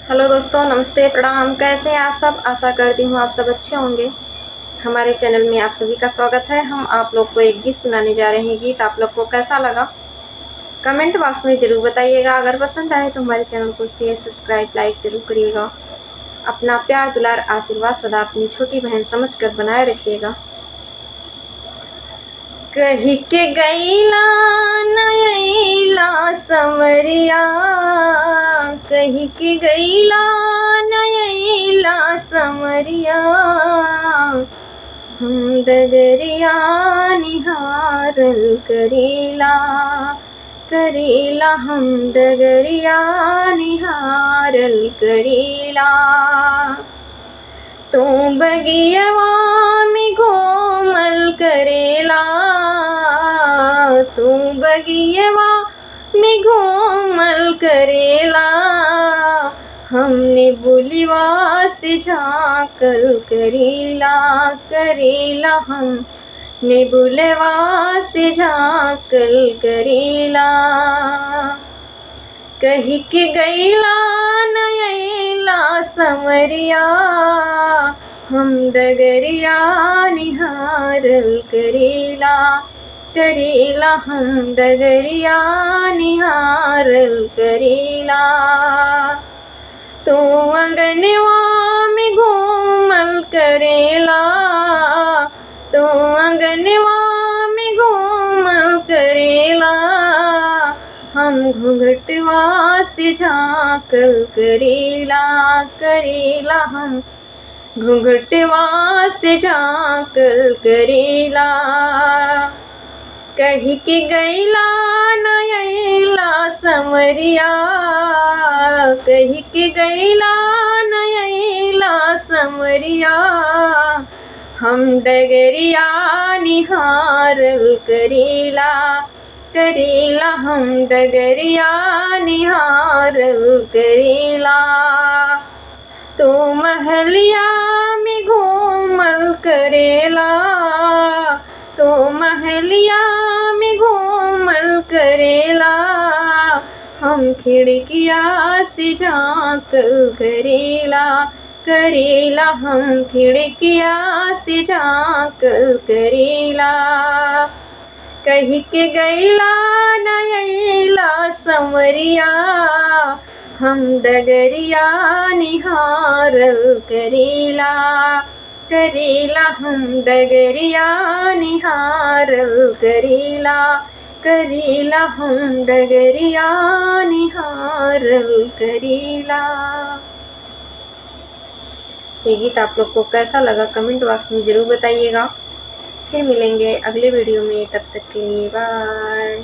Hello दोस्तों, नमस्ते, प्रणाम। कैसे हैं आप सब? आशा करती हूँ आप सब अच्छे होंगे। हमारे चैनल में आप सभी का स्वागत है। हम आप लोग को एक गीत सुनाने जा रहे हैं। गीत आप लोग को कैसा लगा कमेंट बॉक्स में ज़रूर बताइएगा। अगर पसंद आए तो हमारे चैनल को शेयर, सब्सक्राइब, लाइक ज़रूर करिएगा। अपना प्यार, दुलार, आशीर्वाद सदा अपनी छोटी बहन समझकर बनाए रखिएगा। कही के गईला नयला समरिया, कही के गईला नयला समरिया, हम डगरिया निहारल करेला, करेला हम डगरिया निहारल करेला। तू बगियवा में घूमल करेला, तू बगियवा में घूमल करेला, हमने बुलिवा से झाँकल करेला, करेला हम ने बुलवा से झाँकल करेला। कही के गईला नयला समरिया, हम डगरिया निहारल करेला, करेला हम डगरिया निहारल करेला। तो अंगनवा में घूमल करेला, तो अंगनवा में घूमल करेला, हम घूंघटवा से झाँकल करेला, करेला हम घूंघटवा से झाँकल करेला। कही के गईला नयला समरिया, कही के गईला नयला समरिया, हम डगरिया निहारल करेला, करेला हम डगरिया निहारल करेला। तो महलिया में घूमल करेला, तो महलिया में घूमल करेला, हम खिड़किया से झाँकल करेला, करेला हम खिड़किया से झाँकल करेला। कही के गईला नयला समरिया, हम डगरिया निहारल करेला, करेला हम डगरिया निहारल करेला, करेला हम डगरिया निहारल करेला। ये गीत आप लोग को कैसा लगा कमेंट बॉक्स में ज़रूर बताइएगा। फिर मिलेंगे अगले वीडियो में, तब तक के लिए बाय।